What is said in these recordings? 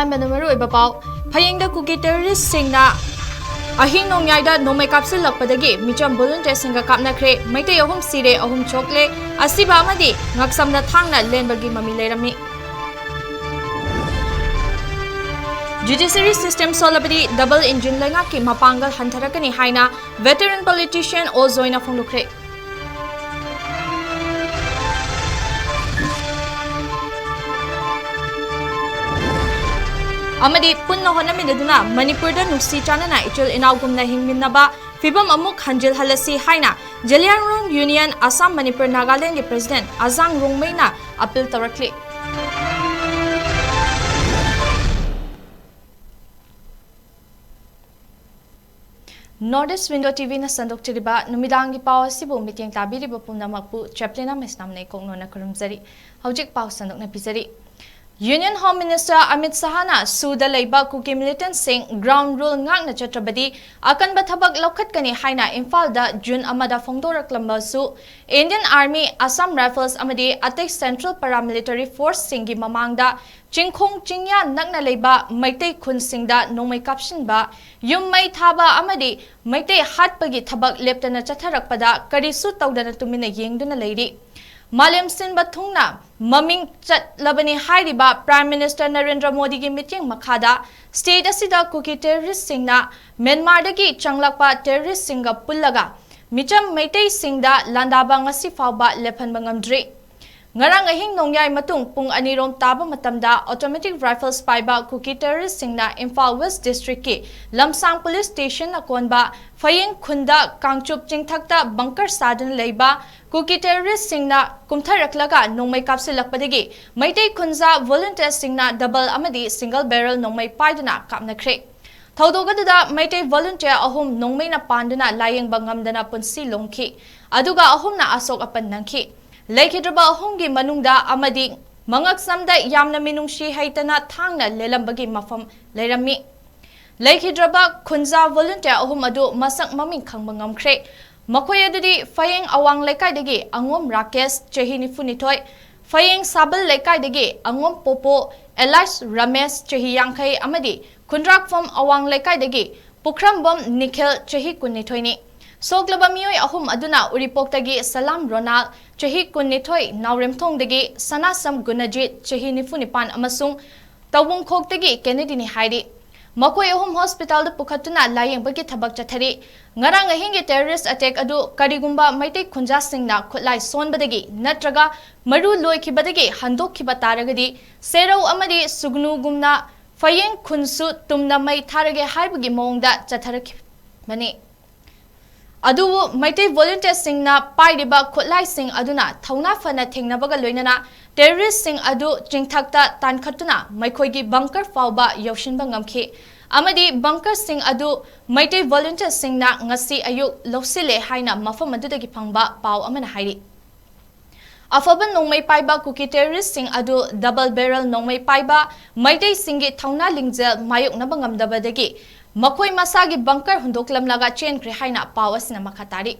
ꯑꯍꯥꯟꯕꯗ ꯃꯔꯨꯑꯣꯏꯕ ꯄꯥꯎ ꯐꯌꯦꯡꯗ ꯀꯨꯀꯤ ꯇꯦꯔꯣꯔꯤꯁꯁꯤꯡꯅ ꯑꯍꯤꯡ ꯅꯣꯡꯌꯥꯏꯗ ꯅꯣꯡꯃꯩ ꯀꯥꯞꯁꯤꯜꯂꯛꯄꯗꯒꯤ ꯃꯤꯆꯝ ꯚꯣꯂꯨꯟꯇꯤꯌꯔꯁꯤꯡꯒ ꯀꯥꯞꯅꯈ꯭ꯔꯦ ꯃꯩꯇꯩ 3 ꯁꯤꯔꯦ 3 ꯁꯣꯛꯂꯦ ꯑꯁꯤꯕ ꯑꯃꯗꯤ ꯉꯛꯁꯝꯗ ꯊꯥꯡꯅ ꯂꯦꯟꯕꯒꯤ ꯃꯃꯤ ꯂꯩꯔꯝꯃꯤ Judiciary system solabadi double engine lengaki mapangal hantarakani haina veteran politician Ozoina Fondukre. Amadi punna honaminaduna Manipurda nusi chanana ichul inaugumna hingminnaba fibam amuk hanjil halasi haina Jeliangrong Union Assam Manipur Nagaland ki President Azang Rongmeina appeal tarakli. Northeast Window TV na sandok chiriba numidangi paw asibu miting tabiriba pumnamakpu CHEPLINA MAISNAM nei kongnona kurumjari hojik paw sandok na pizari Union Home Minister Amit Sahana suda leiba kuki militant sing ground rule ngakna chatrabadi akan bathabak lokhat kani haina Imphal da June amada phongdoraklamba su Indian Army Assam Rifles amadi atai Central Paramilitary Force singi mamangda Chingkhong chingya nakna leiba maitai khun singda nongmai kapshinba yum mai thaba amadi maitai hatpagi thabak leptana chatharakpada karisu tawdana tumina yengduna leiri Malem Sinba Thungna Maming Chatlabani Hairiba Prime Minister Narendra Modi ki meeting makhada state asida kuki terrorist singna Myanmar dagi changlakpa terrorist singa pullaga micham maitai singda landaba ngasi fawba lephanba ngamdri Ngarang ahing nongyay matung pung anirom taba matamda automatic rifles paiba kuki terrorist singna Imphal West District ki Lamsang Police Station akonba Fayeng Khunda Kangchup Chingthakta bunker sadan leiba kuki terrorist singna kumtharaklaga nongmai kapsilakpadagi maitai khunza volunteer singna double amadi single barrel nongmai paiduna kapnakre Thaudogadada maitai volunteer ahum nongmai na panduna layengba ngamdana punsi longki aduga ahumna asok apan nangki Laikhidraba ahumgi manungda amadi mangaksamda yamna minungshi haitana thangna lelambagi mafam leirami Laikhidraba khunza volunteer ahum adu masak maming khangba ngamkhre Makoy adudi Fayeng Awang Lekai dagi Angom Rakesh Chehi Nifunitoy Fayeng Sabal Lekai dagi Angom Popo Elias Ramesh Chehi Yangkai Amadi Kundrak from Awang Lekai dagi Pukrambom Nikhil Chehi Kunitoyni Soglaba Miyoi Ahum Aduna Uripok dagi Salam Ronald Chehi Kunitoy Nauremthong dagi Sanasam Gunajit Chehi Nifunipan Amasung Tawung Khok dagi Kennedy ni Haidi Makoy ahum hospital da pukhatuna layeng bagi thabak chathari ngarang ahingi terrorist attack adu karigumba maitai khunja singna khutlai sonbadagi natraga maru loikhibadagi handokhiba taragadi serau amadi sugnu gumna fayeng khunsu tumna mai tharage haibagi mongda chatharakhi mani adu maitai volunteer singna pairiba khutlai sing aduna thauna fana thengnabaga loinana terrorist sing adu chingthakta tankhatuna maikhoigi bunker fawba yoshinba ngamkhi amadi bunker sing adu maitai volunteer singna ngasi ayuk losile haina mafam adudagi phangba paw amana hairi afaban nongmai paiba kuki terrorist sing adu double barrel nongmai paiba maitai singi thauna lingjel mayuk naba ngamdabadagi makoi masagi bunker hundoklamlaga chenkre haina paw asina makhatari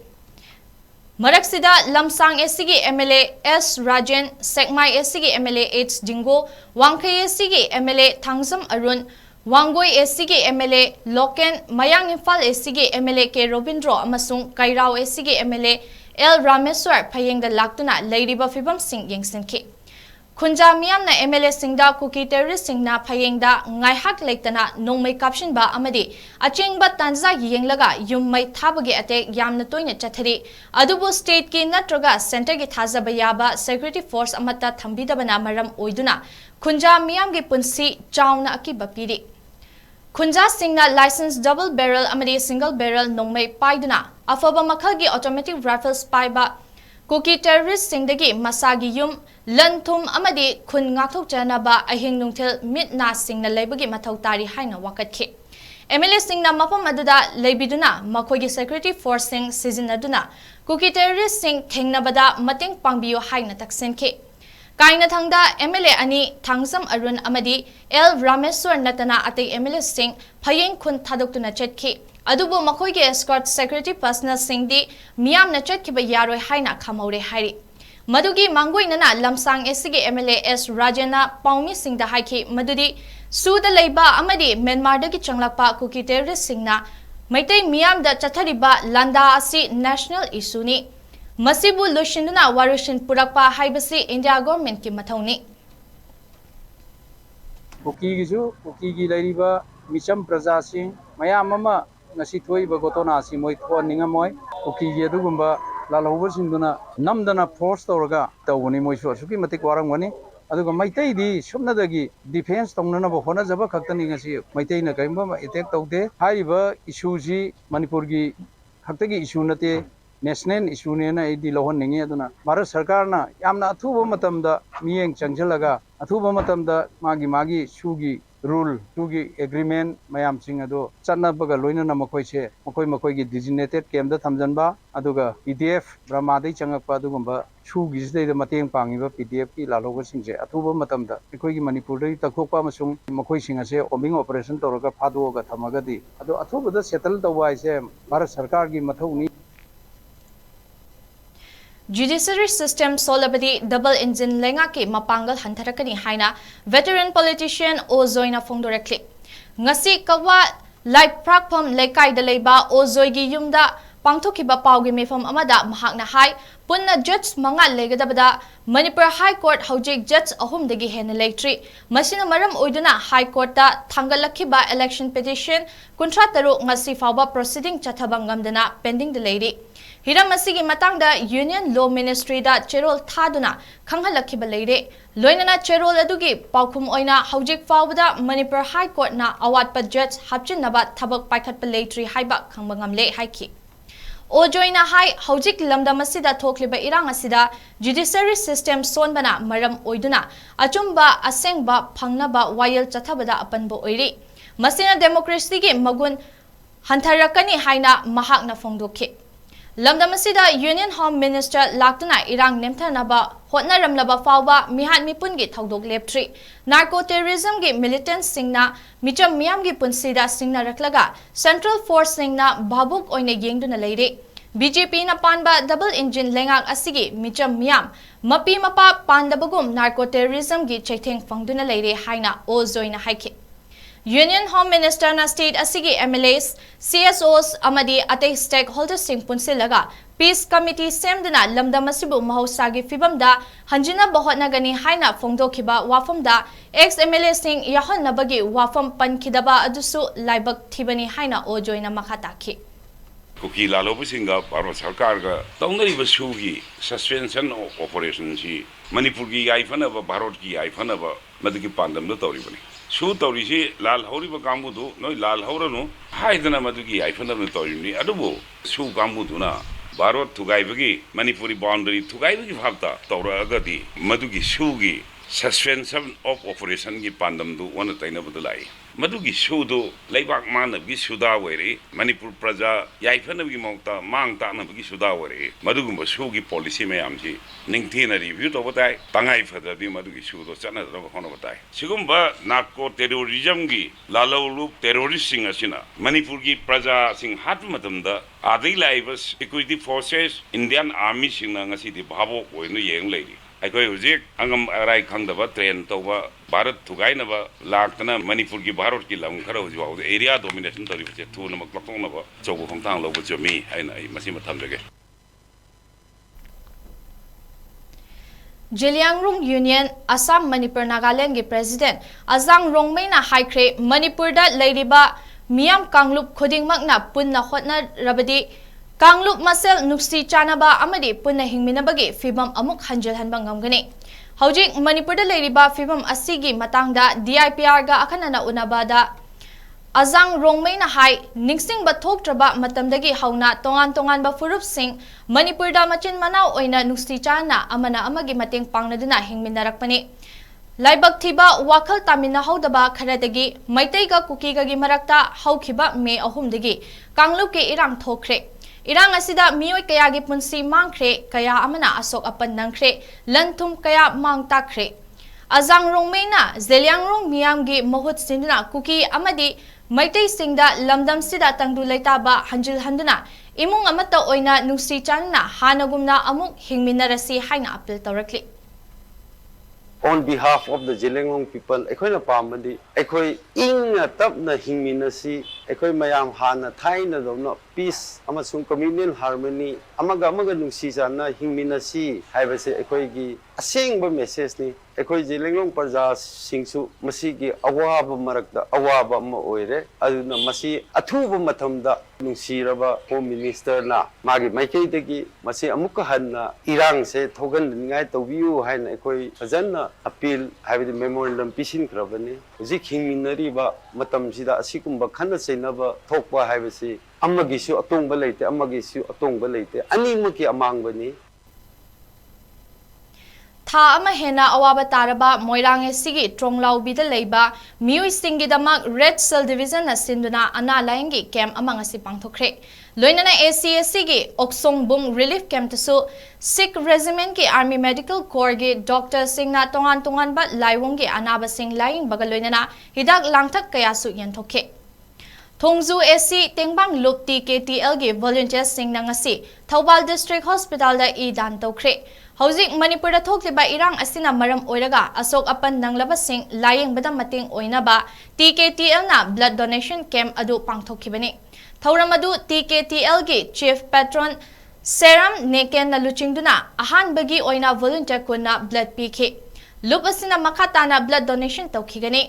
Maraksida Lamsang SCG MLA S Rajan Sekmai SCG MLA H Jingo Wangkai SCG MLA Thangzam Arun Wangoi SCG MLA Loken Mayang Imphal SCG MLA K Robindro amasung Kairao SCG MLA L Rameswar Phayengda laktuna leiriba fibam sing yengsinki Khunja miyamna MLA singda kuki terrorist singna phayengda ngaihak lektana nongmai kapshinba amadi achengba tanza yenglaga yummai thabagi attack yamna toina chathari adubu state ki natraga center ki thazaba yaba security force amata thambidabana maram oiduna khunja miyam gi punsi chauna akiba piri Khunja singna license double barrel amadi single barrel nongmai paiduna afaba makhal gi automatic rifles paiba Kuki terrorist singdagi masagi yum lanthum amadi khun ngakthok chanaba ahing nungthil mitna singna leibagi mathau tari haina wakatki MLA singna mafam aduda leibiduna makhogi security force sing sizinaduna kuki terrorist sing thengnabada mating pangbiyo haina taksenki kaina thangda MLA ani Thangzam Arun amadi L Rameswar natana atai MLA sing phayeng khun thadoktuna chetki Adubu makoy ke escort security personnel singdi miyam na chatkiba yaroi haina khamore hairi Madugi mangoi nana Lamsang SCG MLA S Rajana Paumi singda haiki madudi Suda Leiba Amadi Myanmar ki changlakpa kuki terrorist singna Maitai Miam da Chathariba Landa asi national issue ni Masibu Lushinduna Warushin Purakpa Haibasi India government ki mathauni Kuki gisu kuki gi lairiba micham praja sing mayam ama ngasi thoi ba gotona si moi thon ninga moi kuki gi adugumba lalhoba singduna namdana force tawraga tawni moi su suki matik warangwani aduga maitai di sumnadagi defense tongnana ba hona jaba khaktani ngasi maitai na kaimba attack tawde haiba issue ji manipur gi khaktagi issue nate national issue ne na idi lohon ningi aduna bharat sarkar na yamna athuba matamda miyeng changjalaga athuba matamda magi sugi rule sugi agreement mayam sing ado channa baga loina na makoi se makoi gi designated camp da thamjanba aduga pdf brahma dai changakpa adugumba sugi jidai da mateng pangiba pdf ki laloga singje athuba matamda ekoi gi manipur dai takhokpa masung makoi singa se oming operation toroga phaduoga thamaga di ado athuba da settle tawai se bharat sarkar gi mathauni Judiciary system solabadi double engine lenga ke mapangal hantarakani haina veteran politician Ozoina Fongdorekli ngasi kawa live platform lekai da leiba Ozoigi yumda pangthokiba pawgi mefam amada mahakna hai punna judge manga legadabada Manipur High Court hojik judge ahum dagi hena leitri masina maram oiduna High Court da thangalakhiba election petition kuntra taru ngasi fawba proceeding chathabangamdana pending the lady Hiram asigi matangda Union Law Ministry da cherol thaduna khanghalakhiba leire loinana cherol adugi paukhum oina hojik fawbada Manipur High Court na awatpa judge hapchinaba thabak paikhatpa leitri haiba khangbangamle haiki Ojoina hai hojik lamdam asida thokliba irang asida judiciary system sonbana maram oiduna achumba asengba phangnaba wayel chathabada apanbo oiri masina democracy gi magun hantarakani haina mahakna fongdokhi Lamdamasida Union Home Minister Laktuna Irang Nemthanaba Hotnaramlaba Fawba Mihat Mipungi Thaudok Leptri Narco Terrorism gi militants singna Micham Miam gi Punsida singna raklaga Central Force singna Babuk oine yengduna leire BJP na panba double engine lengak asigi Micham Miam Mapi mapa pandabagum narco terrorism gi chaitheng fangduna leire haina Ozoina haiki Union Home Minister na state asigi MLAs, CSOs amadi atay stakeholders sing punsilaga Peace Committee semduna lamdamasibu mahosagi fibamda hanjina bahotna gani haina fongdokhiba wafamda ex-MLA sing yahon nabagi wafam pankidaba adusu laibak thibani haina ojoina makhataki Kuki lalobu singa Bharat Sarkar ga taunari basugi suspension of operation si Manipur ki aifana ba Bharat ki aifana ba madiki pandam do tauri bani Su tauri si lal hauri ba kambu do noi lal haura no haidana madiki aifana no tauri ni adubo su kambu do na Bharat thugai bagi Manipuri boundary thugai bagi bhavta taura agadi maduki sugi suspension of operation ki pandam do wana taina badalai Madugi sudo laibak mana bagi suda wari Manipur praja yaifana bagi mauta mang ta na bagi suda wari madugumba sugi policy mayam si ningthina review to batai tangai phada di madugi sudo chana da hono batai sigumba narco terrorism gi lalolu terrorist sing asina Manipur gi praja sing hat matamda adai laibas security forces Indian army sing na ngasi di bhabo oinu yeng leiri Aikoi hujik angam arai khangdaba train tawba Bharat thugainaba laktana Manipur ki Bharat ki lam khara hujwa area domination tori bche thu namak laktongna chobu khongtang lobu chomi haina ai masima thamjage Jiliangrung Union Assam Manipur Nagaland ki President Azang Rongmei na haikre Manipur da leiriba Miam Kanglup Khodingmakna punna hotna rabadi Kanglup Masel Nuksi Chanaba Amadi Punna Hingminabagi Fibam Amuk Hanjal Hanbangamgani Hojik Manipur da leiriba Fibam Asigi Matangda DIPR ga akanana unabada Azang Rongmei na hai Ningsing Bathok Traba Matamdagi Hauna Tongan ba Furup Singh Manipur da Machin Manau Oina Nuksi Chana Amana Amagi Mating Pangnaduna Hingminarakpani Laibak thiba wakal tamina haudaba kharadagi Maitaiga Kukigagi Marakta Haukhiba Me Ahumdagi Kanglup ke irang thokre Irang asida miyoi kaya gi punsi mangkre kaya amana asok apan nangkre lanthum kaya mang takre Azang Rongmei na Zeliangrong Miam gi mohut sinduna kuki amadi Maitai singda lamdam sida tangdu laitaba hanjil handuna imung amata oina nungsi channa hanagumna amuk hingminarasi haina apil tawrakli on behalf of the Jelenglong people ekhoi na pamadi ekhoi ingna tapna hingminasi ekhoi mayam hana thaina domna peace amasung communal harmony amaga nungsi jana hingminasi haibase ekhoi gi asengba message ni ekhoi Jelenglong parja singsu masi gi awaba marakda awaba ma oire aduna masi athuba mathamda nungsiraba home minister na magi maikei degi masi amukka hanna irang se thogan ningai tobiu haina ekhoi fajana appeal haibidi memorandum pisin krabani ji khingminari ba matam sida asikumba khana seinaba thokpa haibasi amagisu atongba leite amagisu atongba leite animaki amangbani Tha ama hena awaba taraba moirang sigi tronglaubi da leiba miui singi damak red cell division na sinduna ana laingi camp amang asi pangthokre loinana ACSC gi oksong bung relief camp tasu Sikh regiment ki army medical corps gi doctor singna tongan ba laiwong gi anaba sing laing baga loinana hidak langthak kaya su yanthokhe Thongzu AC Tengbang Lup TKTL gi volunteer sing na ngasi Thoubal district hospital da I dan tokre Hauzik Manipur da thokliba irang asina maram oiraga asok apan nanglaba sing layeng bada mating oinaba TKTL na blood donation camp adu pangthokibani Thauram adu TKTL gi chief patron Seram Neken na luchingduna ahan bagi oina volunteer kunna blood PK Lup asina makata na blood donation tawkhigani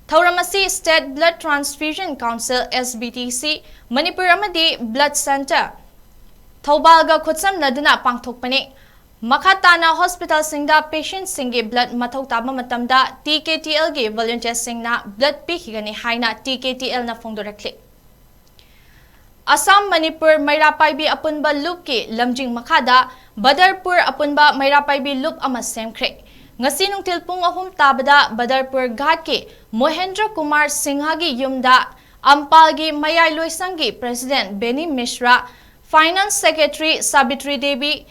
Thauramasi State Blood Transfusion Council SBTC Manipur amadi Blood Center Thaubalga khutsam naduna pangthokpani Makatana Hospital Singda patient singi blood mathau taba matamda TKTL gi volunteer singna blood pikigani haina TKTL na phongdorakli Assam Manipur Mairapaibi apunba loop ki lamjing makhada Badarpur apunba Mairapaibi loop ama semkhre Ngasi nungtil pung ahum tabada Badarpur Ghat ki Mohendra Kumar Singha gi yumda Ampal gi Mayai Loisangi President Beni Mishra Finance Secretary Sabitri Devi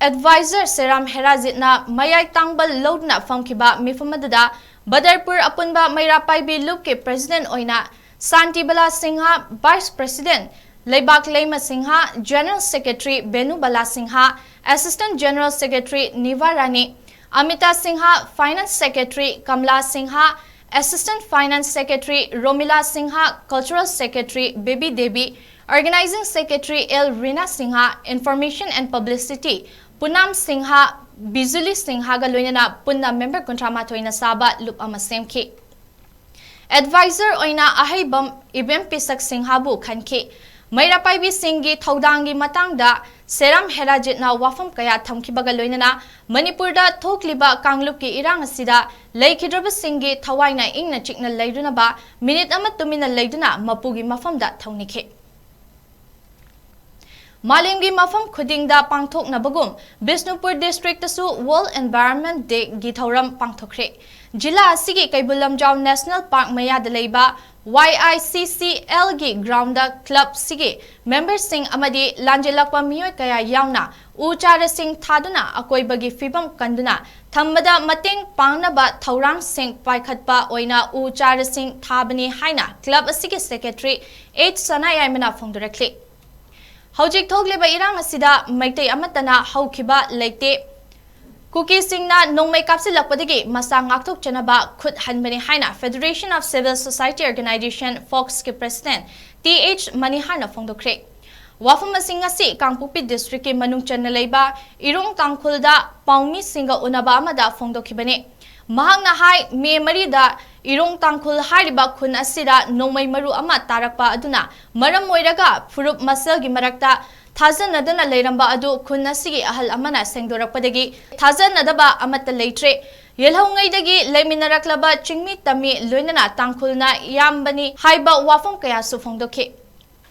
Advisor Seram Herazitna Mayai Tangbal Lodna Famkiba Mifamadada Badarpur apunba Mairapaibi loop ki President oina Santibala Singha Vice President Leibak Leima Singha General Secretary Benu Bala Singha Assistant General Secretary Nivarani Amita Singha Finance Secretary Kamla Singha Assistant Finance Secretary Romila Singha Cultural Secretary Baby Devi Organizing Secretary L Rina Singha Information and Publicity Punam Singha Bizuli Singha Galoinana Punna Member Kontramathoi Saba Lup Amasemki Advisor Oina Ahaibam Ibem Pisak Singhabu Khanki Mairapaibi Singhi Thaudangi Matangda Seram Herajitna Wafam Kaya Thamkibaga Loinana Manipurda Thokliba Kanglupki Irang Asida Laikhidraba Singhi Thawaina Ingna Chikna Laiduna ba Minute ama tumina Laiduna Mapugi Mafamda Thaunike Malimgi Mafam Khudingda Pangthok Nabagum Bisnupur District Tasu World Environment Day Githauram Pangthokre Jila Asigi Kaibulamjau National Park Maya Dalaiba YICCL gi ground club sigi member sing amadi lanjelakwa miyoy kaya yauna uchara sing thaduna akoibagi fibam kanduna thambada mating pangnaba thaurang sing paikhatpa oina uchara sing thabani haina club asigi secretary H Sanayamana phongdorakli Haujik thogleba irang asida maitai amatana haukhiba leite Kuki Singna Nongmai Kapsilakpadagi Masa Ngaktok Chanaba Khut Hanbani Haina Federation of Civil Society Organization Fox ki President TH Manihana Phongdokre Wafama Singasi Kangpupi District ki Manung Chanalaiba Irung Tangkhulda Paumi Singa Unaba Amada Phongdokibani Mahangna Hai Me Marida Irung Tangkhul Hariba Khun Asida Nongmai Maru Ama Tarakpa Aduna Maram Moiraga Furup Masal gi Marakta Thazanadana Leiramba Adu Kunasigi Ahal Amana Sengdorakpadagi Thazanadaba Amata Leitre Yelhongaidagi Leminaraklaba Chingmi Tami Luinana Tangkhulna Yambani Haiba Wafam Kaya Sufongdoke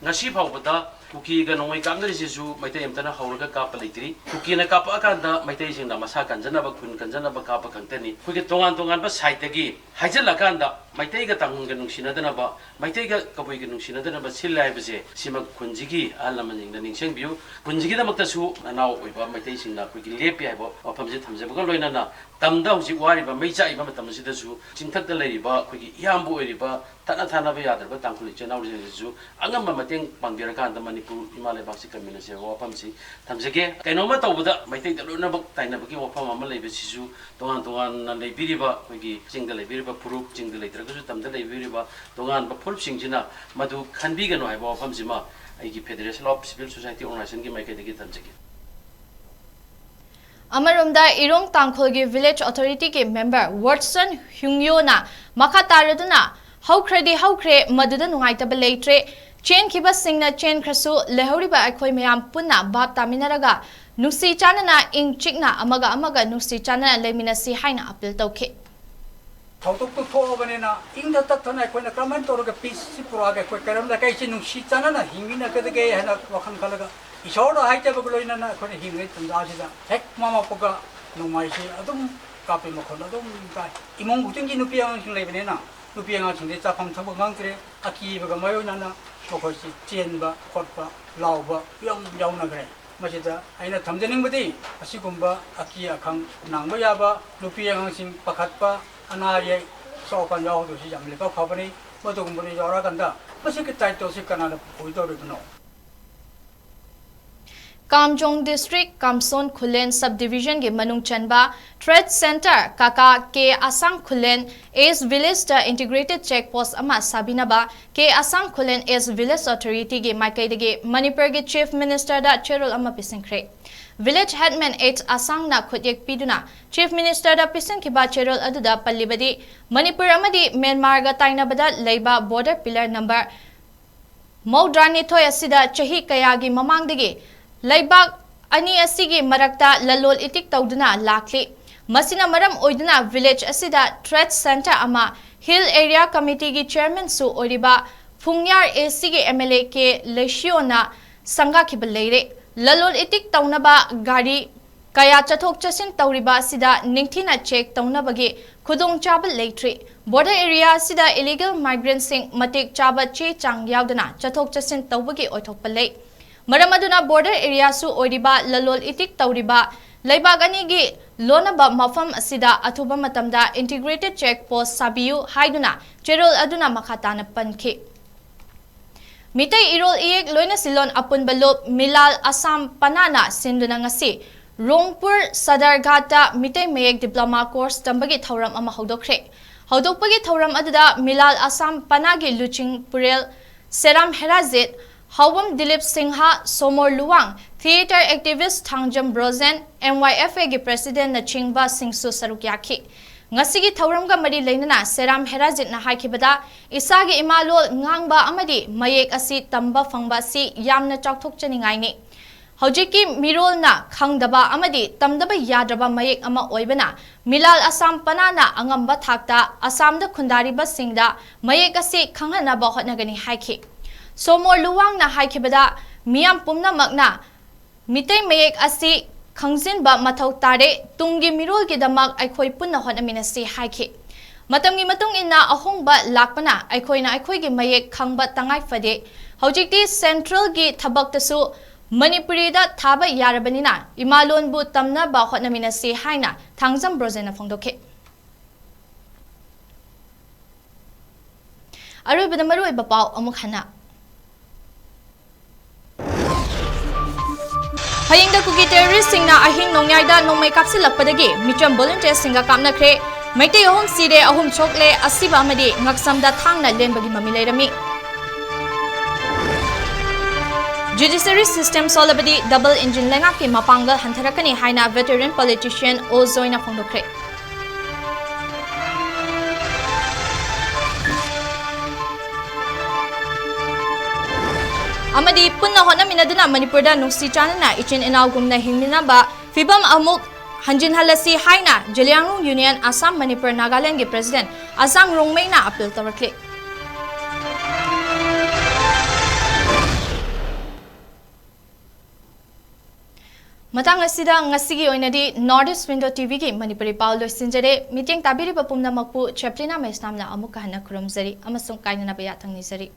Ngasi Paubata Kuki Ganoi Kamdrisu Maite Emtana Hauraga Kapa Litri Kuki na Kapa Akanda Maite Singna Masa Kanjanaba Kun Kanjanaba Kapa Kantani Kuki Tongan Ba Saitagi Hajalakanda Maite Tangun Sinadana Maite Kapuy Sinadana Silla Base Sima Kunjigi Alamaning the Ningsang View Kunjigi Maktasu now with Maite Singna Kuki Lepi or Pamsit Hamzabana Tamda Wari Maja Tamasidasu Chintak the Lady Ba Kuki Yambu Riba thana thana ba yadar ba tangkuli chena uri ju angam ma mateng pangbira kan da manipur himalaya baksi kamina se wapam si thamjege kaino ma tawbuda maitai da lona bak taina baki wapam ama leibe sisu tongan tongan na leibiriba kogi jingda leibiriba puruk jingda leitraga ju tamda leibiriba tongan ba phulp singjina madu khanbi gano hai wapam sima aigi federation of civil society organization gi maikai degi thamjege Amarumda Irong Tangkholgi Village Authority ke member Watson Hyungyo na makataraduna haukre maduda nungaitaba leitre chen kiba singna chen khrasu lehoriba akhoi mayam punna bab taminaraga nusi chanana ing chikna amaga nusi chanana leminasi haina appeal tawkhe thautuk tu thobanena ingda tak thana koina kraman torga peace puraga koi karam da kai chi nusi chanana hingina kadage hana wakhan khalaga isoro haite bagloina na khone hingai tanda sida hek mama poga numai si adum kape makhon adum kai imong buting ji nupi ang sing lebene na nupi ang sing de cha phang thab ngang tre aki baga mayo na na mokoi si chen ba khot ba law ba yam yaw na gre masida aina thamjening budi asigumba aki akhang nangba ya ba nupi ang sing pakhat pa ana ye so kan yaw do si jam le ba khabani modung buni yara ganda masik tai to si kana na poido ro no Kamjong District Kamson Khulen Subdivision ke Manung Chanba Trade Center Kaka ke Asang Khulen Ace Village the Integrated Checkpost ama Sabina ba ke Asang Khulen Ace Village Authority ke Maikai de Manipur ke Chief Minister da Cherol ama pisingkre Village Headman H Asang na khutyek piduna Chief Minister da pising ke ba Cherol aduda pallibadi Manipur amadi Myanmar ga taina bada leiba border pillar number Maudrani thoi asida chahi kayagi mamangdege Laibak ani asigi marakta lalol itik tawduna lakli masina maram oiduna village asida trade center ama hill area committee gi chairman su oriba Fungyar asigi MLA ke Leisiona sanga khibaleire lalol itik tawnaba gari kaya chathok chasin tawriba sida ningthina check tawnabagi khudong chabal leitri border area sida illegal migrants sing matik chaba che chang yaudana chathok chasin tawbagi oithok palei Maramaduna border area su oriba lalol itik tawriba laibagani gi lonaba mafam asida athuba matamda integrated checkpost sabiu haiduna cherol aduna makhatana pankhi Mitai irol iek loina silon apun balop milal Assam panana sinduna ngasi Rongpur Sadarghata Mitai mayek diploma course tambagi thauram ama hodokre hodokpagi thauram aduda milal Assam panagi luching purel Seram Herazit Hawam Dilip Singha Somor Luwang Theater activist Thangjam Brozen MYFA gi president na Chingba Singsu Sarukyaki ngasigi thauramga mari leinana Seram Herazit na haikibada isagi imalol ngangba amadi mayek asi tamba fangba si yamna chakthok chaningai ni Hojiki mirol na khangdaba amadi tamdaba yadraba mayek ama oibana Milal Assam panana angamba thakta Assamda khundariba singda mayek asi khanghana ba hotnagani haiki Somor Luwang na haikibada miyam pumna magna mitai mayek asi khangsin ba mathau tare tungi mirol gi damak aikhoi punna honamina si haiki matamgi matung inna ahong ba lakpana aikhoina aikhoi gi mayek khangba tangai fade hojikti central gi thabak tasu Manipuri da thaba yarabanina imalon bu tamna ba honamina si haina thangjam brozena phongdokhe aroi badamaru bapau amuk hana Hayingda kuki terrorist singna ahing nongyayda nongmay kapsilakpadagi micham volunteers singa kamnakre maitay ahum sire ahum chokle asiba amadi ngaksamda thangna lenbagi mamilayrami Judiciary system solabadi double engine lengaki mapanggal hantarakani haina veteran politician Ozoina phongdokre Amadi punna honaminaduna Manipurda nusi chanana ichin inaugumna hingminaba fibam amuk hanjin halasi haina Jeliangrong Union Assam Manipur Nagaland ge president Asang Rongmeina appeal tarakle Matang asida ngasigi oinadi Northeast Window TV ki Manipuri Paul loisinjare meeting tabiri bapumna makpu CHEPLINA MAISNAM na amuk kahana kurumzari amasung kainana baya thangni zari